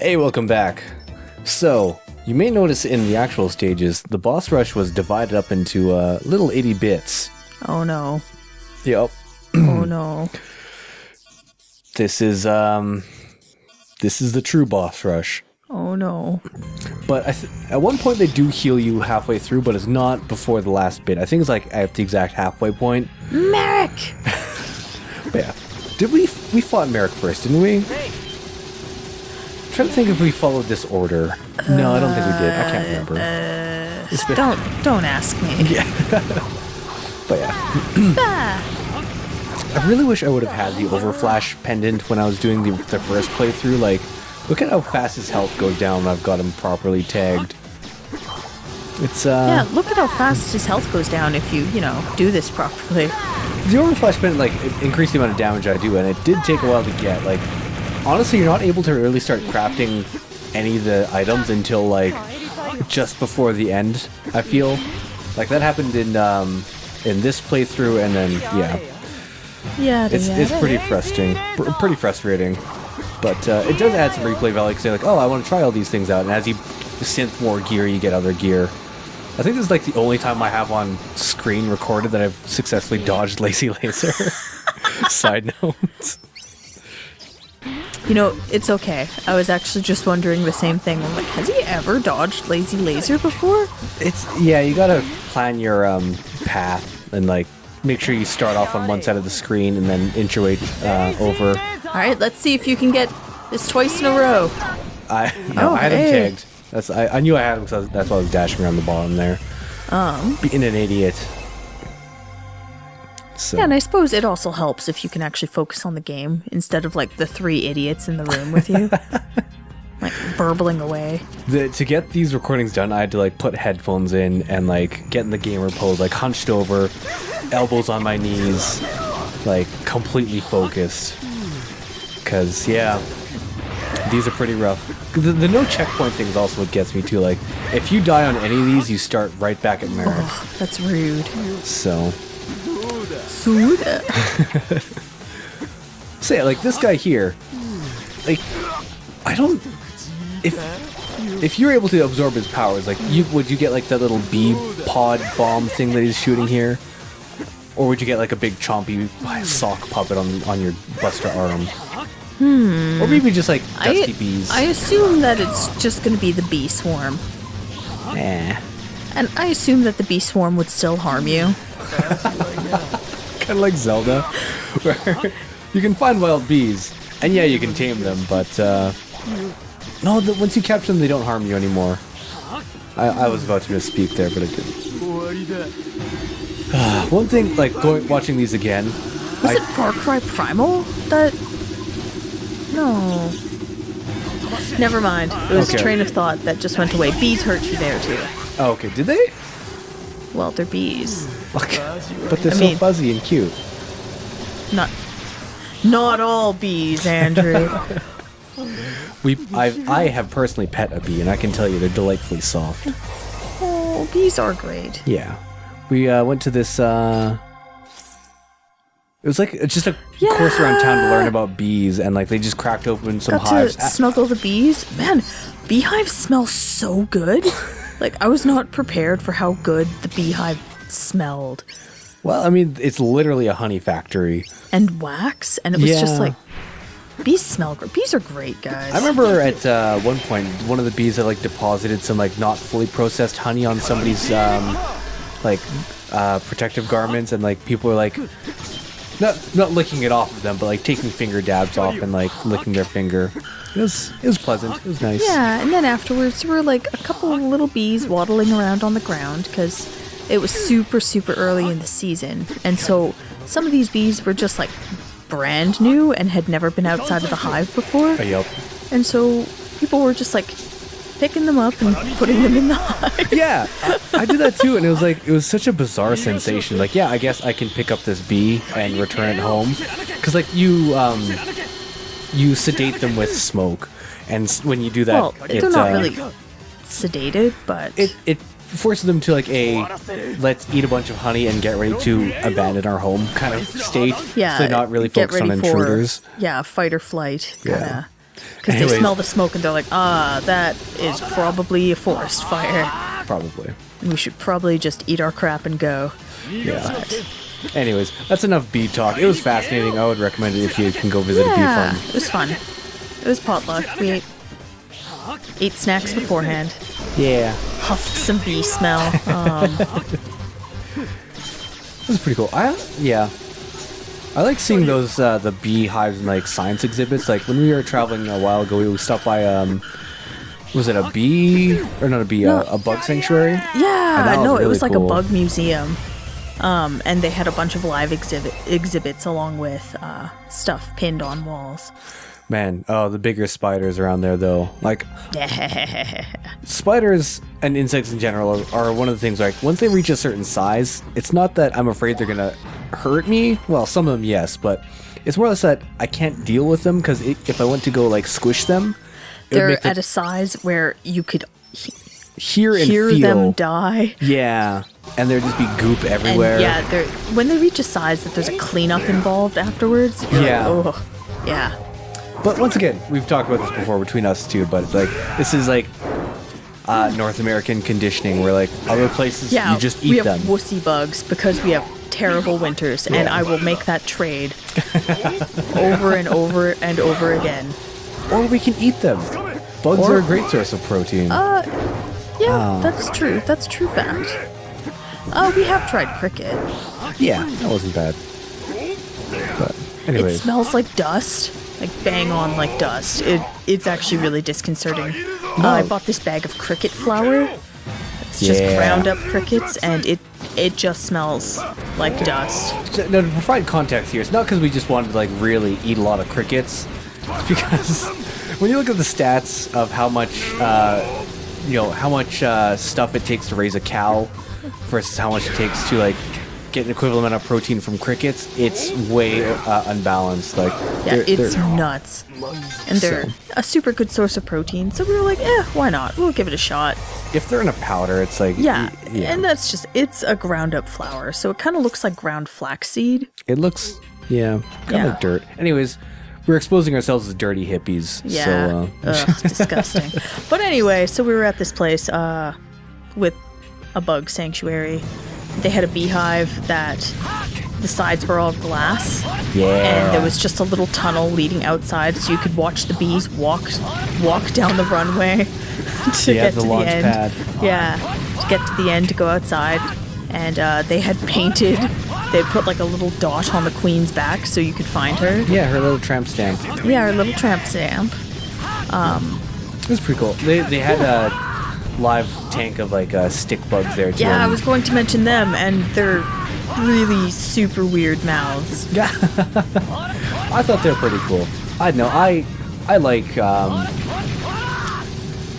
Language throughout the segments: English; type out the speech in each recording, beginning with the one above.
Hey, welcome back. So, you may notice in the actual stages, the boss rush was divided up into little 80 bits. Oh no. Yep. Oh no. This is the true boss rush. Oh no. But at one point they do heal you halfway through, but it's not before the last bit. I think it's like at the exact halfway point. Merrick! But yeah. Did we fought Merrick first, didn't we? I'm trying to think if we followed this order. No, I don't think we did. I can't remember. Don't ask me. Yeah. But yeah. I really wish I would have had the overflash pendant when I was doing the first playthrough. Like, look at how fast his health goes down when I've got him properly tagged. It's Yeah, look at how fast his health goes down if you do this properly. The overflash pendant, like, it increased the amount of damage I do, and it did take a while to get. Like, honestly, you're not able to really start crafting any of the items until, like, just before the end, I feel. Like, that happened in this playthrough, and then, yeah. Yeah, It's pretty frustrating. But it does add some replay value, because you're like, oh, I want to try all these things out, and as you synth more gear, you get other gear. I think this is like the only time I have on screen recorded that I've successfully dodged Lazy Laser. Side note. You know, it's okay. I was actually just wondering the same thing. I'm like, has he ever dodged Lazy Laser before? You gotta plan your path and like make sure you start off on one side of the screen and then inch your way over. Alright, let's see if you can get this twice in a row. I had him tagged. I knew I had him, so that's why I was dashing around the bottom there. Being an idiot. So. Yeah, and I suppose it also helps if you can actually focus on the game instead of like the three idiots in the room with you. Like burbling away. To get these recordings done, I had to like put headphones in and like get in the gamer pose, like hunched over, elbows on my knees, like completely focused. Cause yeah, these are pretty rough. The no checkpoint thing is also what gets me too. Like, if you die on any of these, you start right back at Merrick. Oh, that's rude. So. Suda. So yeah, like this guy here, like, I don't. If you're able to absorb his powers, like, would you get like that little bee pod bomb thing that he's shooting here, or would you get like a big chompy sock puppet on your buster arm? Or maybe just like dusty bees. I assume that it's just going to be the bee swarm. Nah. And I assume that the bee swarm would still harm you. Kind of like Zelda, where you can find wild bees, and yeah, you can tame them, but no, once you capture them, they don't harm you anymore. I was about to misspeak there, but I didn't. One thing, like watching these again. Was it Far Cry Primal that? No. Never mind. It was a train of thought that just went away. Bees hurt you there too. Oh, okay. Did they? Well, they're bees. But they're so fuzzy and cute. Not all bees, Andrew. I have personally pet a bee, and I can tell you they're delightfully soft. Oh, bees are great. Yeah. We went to this. It was like just a course around town to learn about bees, and like they just cracked open some hives. To snuggle the bees. Man, beehives smell so good. Like, I was not prepared for how good the beehive smelled. Well, I mean, it's literally a honey factory. And wax, and it was just like, bees smell great. Bees are great, guys. I remember at one point, one of the bees had like deposited some like not fully processed honey on somebody's protective garments, and like people were like, not licking it off of them, but like taking finger dabs off and like licking their finger. It was pleasant. It was nice. Yeah, and then afterwards there were like a couple of little bees waddling around on the ground because it was super, super early in the season. And so some of these bees were just like brand new and had never been outside of the hive before. Yep. And so people were just like picking them up and putting them in the hive. Yeah, I did that too, and it was such a bizarre sensation. Like, yeah, I guess I can pick up this bee and return it home, because like you sedate them with smoke, and when you do that, well, they're not really sedated, but it forces them to like let's eat a bunch of honey and get ready to abandon our home kind of state. Yeah, so they're not really focused on intruders. Fight or flight kind of. Because they smell the smoke and they're like, that is probably a forest fire. Probably. We should probably just eat our crap and go. Yeah. But, anyways, that's enough bee talk. It was fascinating. I would recommend it if you can go visit a bee farm. It was fun. It was potluck. We ate snacks beforehand. Yeah. Huffed some bee smell. It was pretty cool. I like seeing those the beehives and like science exhibits. Like when we were traveling a while ago, we stopped by was it a bee or not a bee? A bug sanctuary? Yeah, no, really it was like cool. a bug museum. And they had a bunch of live exhibits along with stuff pinned on walls. Man, the bigger spiders around there though. Like spiders and insects in general are one of the things like once they reach a certain size, it's not that I'm afraid they're gonna hurt me. Well, some of them yes, but it's more or less that I can't deal with them because if I went to go like squish them, they're at a size where you could hear feel them die. Yeah, and there'd just be goop everywhere. And yeah, when they reach a size that there's a cleanup involved afterwards. Yeah. Like, oh, yeah. But once again, we've talked about this before between us two, but it's like this is like North American conditioning where like other places you just eat them. We have wussy bugs because we have terrible winters, and I will make that trade over and over and over again. Or we can eat them. Bugs are a great source of protein. Yeah, that's true. That's true fact. We have tried cricket. Yeah, that wasn't bad. But anyways. It smells like dust. Like bang on like dust. It's actually really disconcerting. I bought this bag of cricket flour. It's just ground up crickets, and it just smells like dust. Now, to provide context here, it's not because we just wanted to like really eat a lot of crickets. It's because when you look at the stats of how much stuff it takes to raise a cow versus how much it takes to like get an equivalent amount of protein from crickets, it's way unbalanced. Like, it's nuts, and they're a super good source of protein. So we were like, why not? We'll give it a shot. If they're in a powder, it's like and that's just it's a ground up flour, so it kind of looks like ground flaxseed. It looks kind of like dirt. Anyways, we're exposing ourselves as dirty hippies. Yeah, so, disgusting. But anyway, so we were at this place with a bug sanctuary. They had a beehive that the sides were all glass. Yeah. And there was just a little tunnel leading outside so you could watch the bees walk down the runway to get to the end. Pad. Yeah, to get to the end to go outside. And they had painted, they put like a little dot on the queen's back so you could find her. Yeah, her little tramp stamp. Yeah, her little tramp stamp. It was pretty cool. They had a live tank of like stick bugs there too. Yeah, I was going to mention them, and they're really super weird mouths. Yeah. I thought they were pretty cool. I know. I like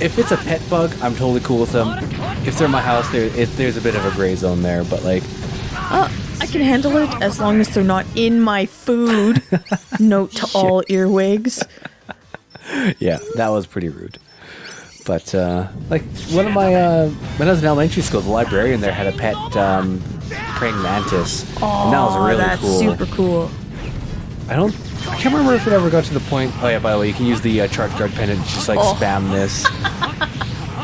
if it's a pet bug, I'm totally cool with them. If they're in my house, there's a bit of a gray zone there, but like I can handle it as long as they're not in my food. Note to all earwigs. Yeah, that was pretty rude. But like one of my when I was in elementary school, the librarian there had a pet praying mantis. Oh, and that was really that's cool. super cool. I can't remember if it ever got to the point. Oh yeah, by the way, you can use the charge guard pen and just like spam this.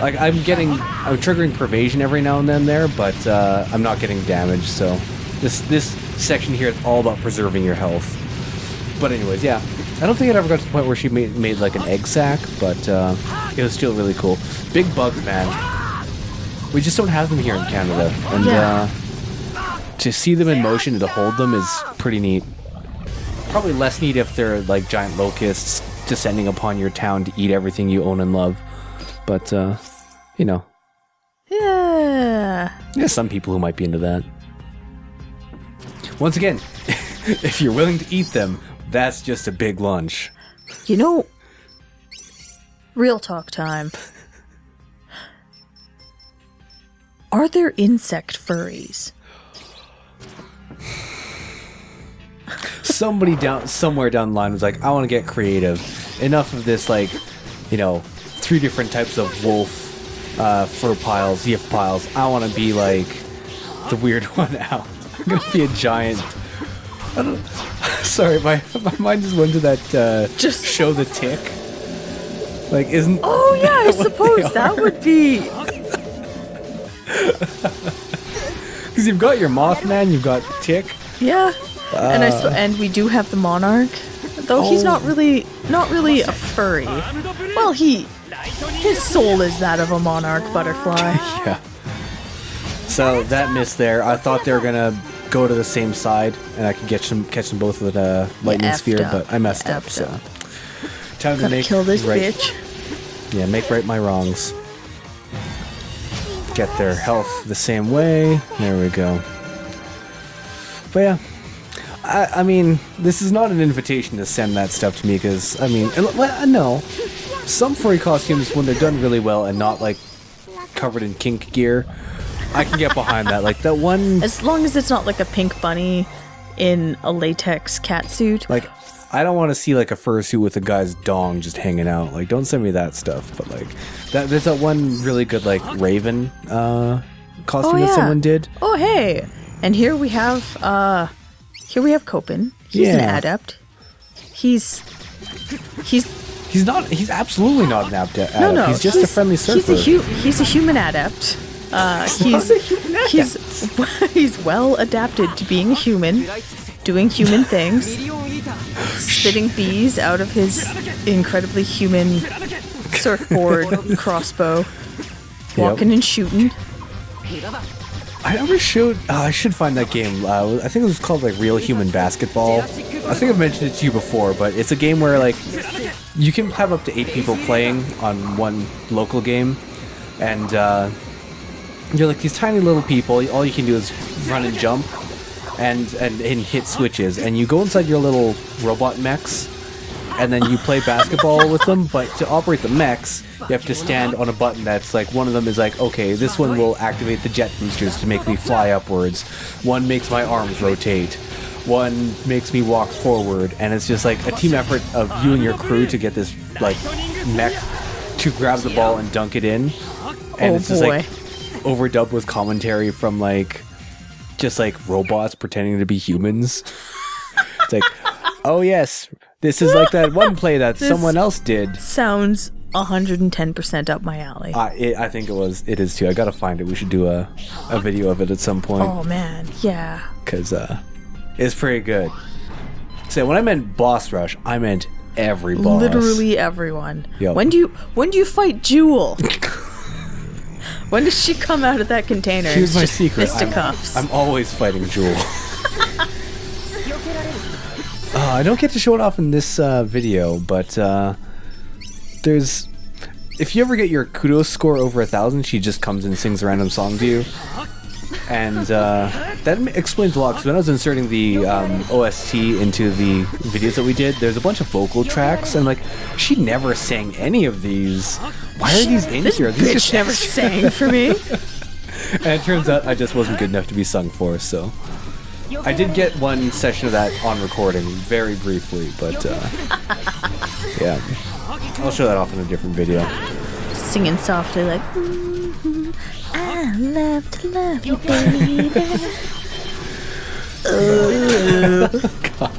Like I'm triggering pervasion every now and then there, but I'm not getting damaged. So this section here is all about preserving your health. But anyways, yeah. I don't think it ever got to the point where she made like an egg sac, but it was still really cool. Big bugs, man. We just don't have them here in Canada. And to see them in motion and to hold them is pretty neat. Probably less neat if they're like giant locusts descending upon your town to eat everything you own and love. But, you know. Yeah. There's some people who might be into that. Once again, if you're willing to eat them, that's just a big lunch. You know, real talk time. Are there insect furries? Somebody somewhere down the line was like, I want to get creative. Enough of this, like, 3 different types of wolf fur piles, yiff piles. I want to be like the weird one out. I'm going to be a giant. Sorry, my mind just went to that just show the tick. Like, isn't... Oh yeah, I suppose that would be. Because you've got your Mothman, you've got Tick. Yeah, and we do have the Monarch, though he's not really a furry. Well, his soul is that of a monarch butterfly. Yeah. So that missed there. I thought they were gonna go to the same side, and I could catch them both with a lightning sphere, but I messed up. So time to kill this right. bitch. Yeah, make right my wrongs. Get their health the same way. There we go. But yeah, I mean, this is not an invitation to send that stuff to me, because, I mean, no. Some furry costumes, when they're done really well and not, like, covered in kink gear, I can get behind that. Like, that one... As long as it's not like a pink bunny in a latex catsuit. Like, I don't want to see, like, a fursuit with a guy's dong just hanging out. Like, don't send me that stuff. But, like, there's that one really good, like, raven costume that someone did. Oh, hey! And here we have Copen. He's an adept. He's absolutely not an adept. No. He's just a friendly surfer. He's a human adept. He's well adapted to being a human, doing human things, spitting bees out of his incredibly human surfboard crossbow, walking and shooting. I never showed... I should find that game. I think it was called, like, Real Human Basketball. I think I've mentioned it to you before, but it's a game where, like, you can have up to 8 people playing on one local game, and you're like these tiny little people. All you can do is run and jump and hit switches, and you go inside your little robot mechs, and then you play basketball with them. But to operate the mechs, you have to stand on a button that's like, one of them is like, okay, this one will activate the jet boosters to make me fly upwards. One makes my arms rotate. One makes me walk forward. And it's just like a team effort of you and your crew to get this, like, mech to grab the ball and dunk it in. And it's just like overdubbed with commentary from, like, just like robots pretending to be humans. It's like, oh yes, this is like that one play that someone else did. Sounds 110% up my alley. I think it is too. I gotta find it. We should do a video of it at some point. Oh man, yeah. Because it's pretty good. So when I meant boss rush, I meant every boss. Literally everyone. Yep. When do you fight Jewel? When does she come out of that container? Here's my secret. Fisticuffs. I'm always fighting Jewel. I don't get to show it off in this video, but there's... If you ever get your kudos score over 1,000, she just comes and sings a random song to you. And that explains a lot, because when I was inserting the OST into the videos that we did, there's a bunch of vocal tracks, and like, she never sang any of these. Why are these in here? These bitch never sang for me. And it turns out I just wasn't good enough to be sung for, so... I did get one session of that on recording, very briefly, but yeah. I'll show that off in a different video. Singing softly like, I love to love you, baby. God.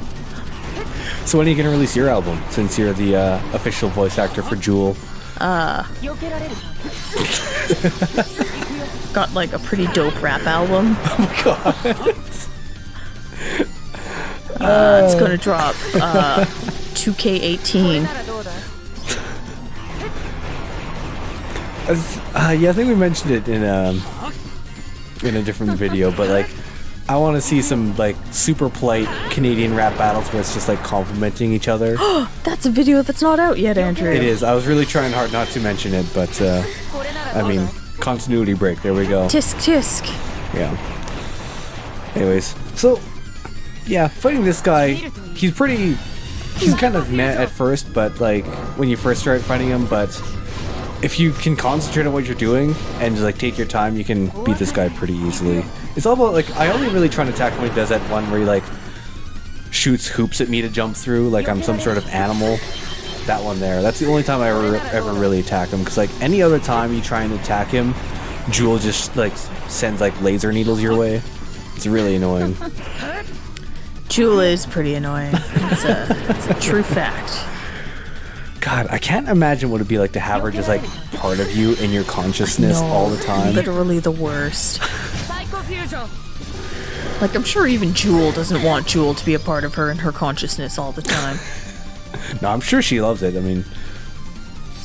So when are you going to release your album, since you're the official voice actor for Jewel? Got like a pretty dope rap album. Oh my god. It's gonna drop 2K18. Yeah, I think we mentioned it in a different video, but like, I want to see some like super polite Canadian rap battles where it's just like complimenting each other. That's a video that's not out yet, Andrew. It is. I was really trying hard not to mention it, but I mean, continuity break. There we go. Tisk tisk. Yeah. Anyways, so yeah, fighting this guy, he's kind of meh at first, but like when you first start fighting him, but if you can concentrate on what you're doing and just like take your time, you can beat this guy pretty easily. It's all about like, I only really try to attack him when he does that one where he like shoots hoops at me to jump through like I'm some sort of animal. That one there. That's the only time I ever really attack him, because like any other time you try and attack him, Jewel just like sends like laser needles your way. It's really annoying. Jewel is pretty annoying. It's a true fact. God, I can't imagine what it'd be like to have her just like part of you in your consciousness all the time. Literally the worst. Like, I'm sure even Jewel doesn't want Jewel to be a part of her in her consciousness all the time. No, I'm sure she loves it. I mean,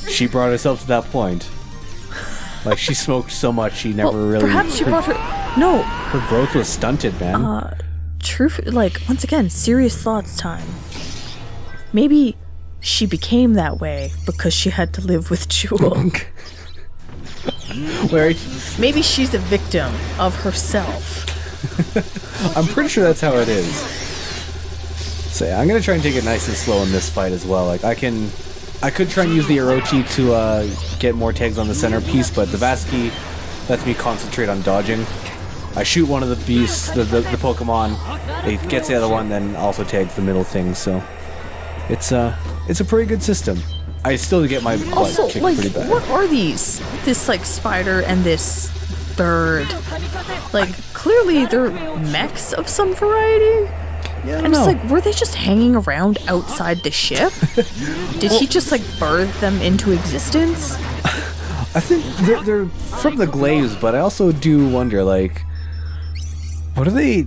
she brought herself to that point. Like, she smoked so much she never really... Perhaps she brought her... No. Her growth was stunted, man. Like, once again, serious thoughts time. Maybe she became that way because she had to live with Jewel. Maybe she's a victim of herself. I'm pretty sure that's how it is. So yeah, I'm gonna try and take it nice and slow in this fight as well. Like, I could try and use the Orochi to get more tags on the centerpiece, but the Vasky lets me concentrate on dodging. I shoot one of the beasts, the Pokemon, it gets the other one, then also tags the middle thing, so it's a pretty good system. I still get my butt Also, kicked like, pretty bad. what are these? This, like, spider and this bird. Like, clearly they're mechs of some variety. Yeah, I don't And it's know. like, were they just hanging around outside the ship? Did he just, like, birth them into existence? I think they're from the glaives, but I also do wonder, like, what are they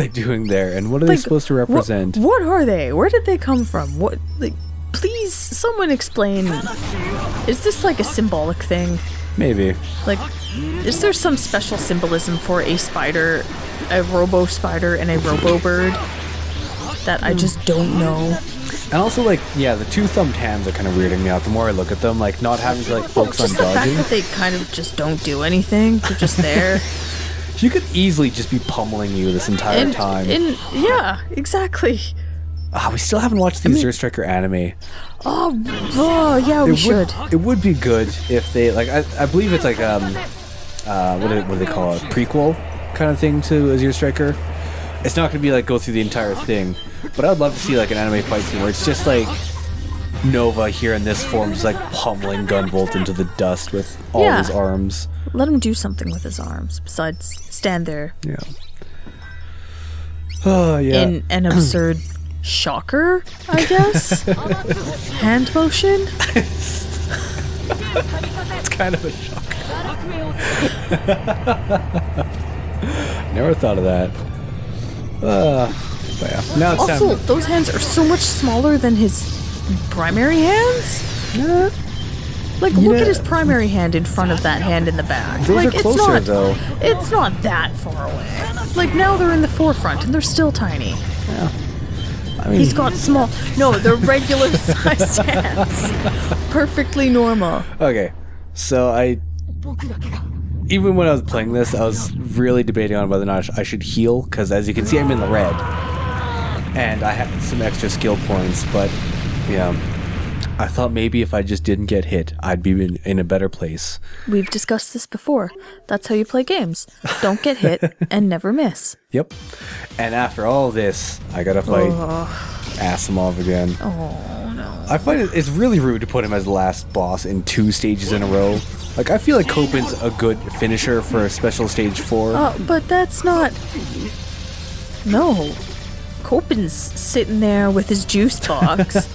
doing there, and what are they Like, supposed to represent? What are they? Where did they come from? What, like, please, someone explain. Is this, like, a symbolic thing? Maybe. Like, is there some special symbolism for a spider, a robo spider, and a robo bird that I just don't know? And also, like, yeah, the two-thumbed hands are kind of weirding me out. The more I look at them, like, not having to, like, focus on Just the fact dodging. that they kind of just don't do anything. They're just there. You could easily just be pummeling you this entire time. Yeah, exactly. We still haven't watched the Azure Striker anime. Oh, yeah, we should. It would be good if they, like, I believe it's like, what do they call it? Prequel kind of thing to Azure Striker. It's not going to be, like, go through the entire thing. But I'd love to see, like, an anime fight scene where it's just, like, Nova here in this form just, like, pummeling Gunvolt into the dust with all his arms. Let him do something with his arms besides stand there. Yeah. Oh, yeah. In an absurd shocker, I guess? Hand motion? It's kind of a shock. Never thought of that. But yeah. Now it's Also, time. those hands are so much smaller than his primary hands. Like, look at his primary hand in front of that hand in the back. Those like, are closer, it's not, though. It's not that far away. Like, now they're in the forefront, and they're still tiny. Yeah. I mean, He's got small... No, they're regular sized hands. Perfectly normal. okay. So even when I was playing this, I was really debating on whether or not I should heal, because as you can see, I'm in the red. And I had some extra skill points, but yeah, I thought maybe if I just didn't get hit, I'd be in a better place. We've discussed this before. That's how you play games. Don't get hit and never miss. Yep. And after all this, I gotta fight Asimov again. Oh, no. I find it's really rude to put him as the last boss in 2 stages in a row. Like, I feel like Copen's a good finisher for a special stage 4. But that's not... No. Copen's sitting there with his juice box,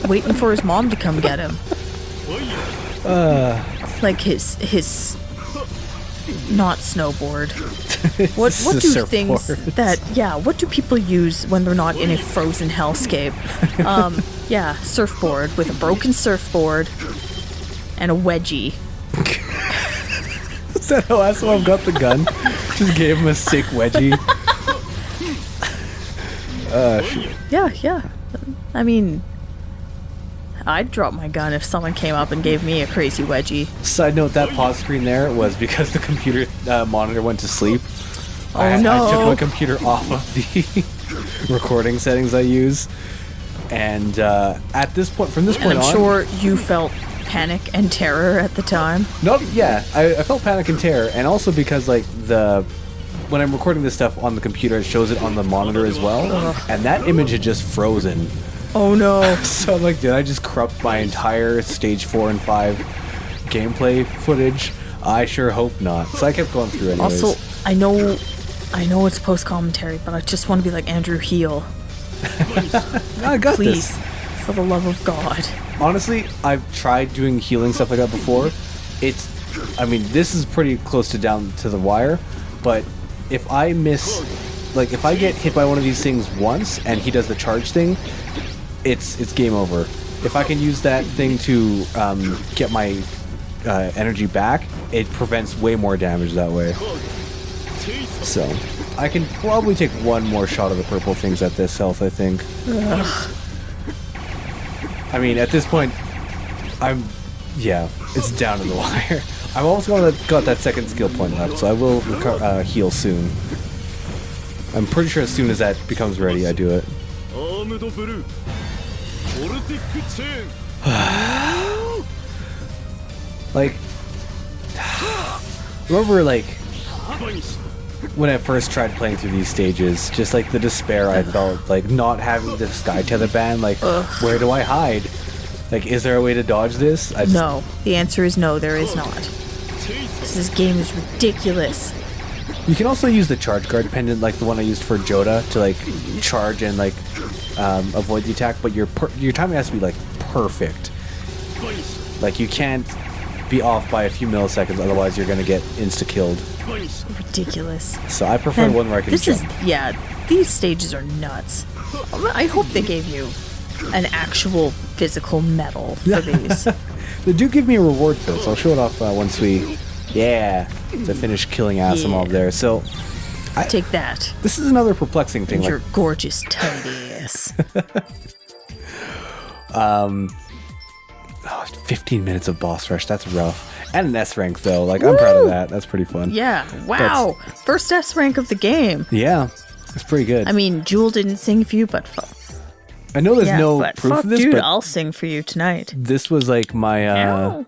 waiting for his mom to come get him. Like his not snowboard. What do things surfboard. what do people use when they're not in a frozen hellscape? Surfboard with a broken surfboard and a wedgie. Is that how Asimov got the gun? Just gave him a sick wedgie. Shit. Yeah. I mean, I'd drop my gun if someone came up and gave me a crazy wedgie. Side note, that pause screen there was because the computer monitor went to sleep. I took my computer off of the recording settings I use. And at this point, from this point And I'm on... sure you felt panic and terror at the time. I felt panic and terror. And also because, like, when I'm recording this stuff on the computer, it shows it on the monitor as well. And that image had just frozen. Oh no. So I'm like, did I just corrupt my entire stage 4 and 5 gameplay footage? I sure hope not. So I kept going through anyways. Also, I know it's post-commentary, but I just want to be like Andrew Heel. I got Please. this. For the love of God. Honestly, I've tried doing healing stuff like that before. I mean, this is pretty close to down to the wire, but if I miss, like, if I get hit by one of these things once and he does the charge thing, it's game over. If I can use that thing to get my energy back, it prevents way more damage that way. So, I can probably take one more shot of the purple things at this health, I think. Ugh. I mean, at this point, it's down to the wire. I've also got that second skill point left, so I will heal soon. I'm pretty sure as soon as that becomes ready, I do it. Like, remember, like, when I first tried playing through these stages, just like the despair I felt, like not having the sky tether band, like, where do I hide? Like, is there a way to dodge this? No. The answer is no, there is not. This game is ridiculous. You can also use the charge guard pendant, like the one I used for Joda, to like charge and like avoid the attack, but your timing has to be like perfect. Like, you can't be off by a few milliseconds, otherwise you're gonna get insta-killed. Ridiculous. So I prefer one where I can jump. These stages are nuts. I hope they gave you an actual physical medal for these. They do give me a reward for this. I'll show it off once we to finish killing Asimov there. So take that. This is another perplexing thing. And your gorgeous tiny ass. 15 minutes of boss rush. That's rough. And an S rank though. Like, I'm proud of that. That's pretty fun. Yeah. Wow. First S rank of the game. Yeah. It's pretty good. I mean, Jewel didn't sing for you, but I know there's no proof of this, dude, but I'll sing for you tonight. This was like my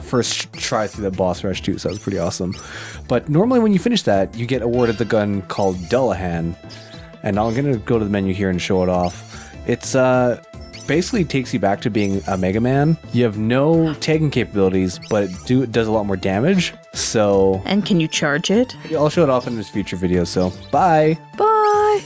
first try through the boss rush too, so that was pretty awesome. But normally when you finish that, you get awarded the gun called Dullahan, and I'm gonna go to the menu here and show it off. It's basically takes you back to being a Mega Man. You have no tagging capabilities, but it does a lot more damage. So, and can you charge it? I'll show it off in this future video. So bye.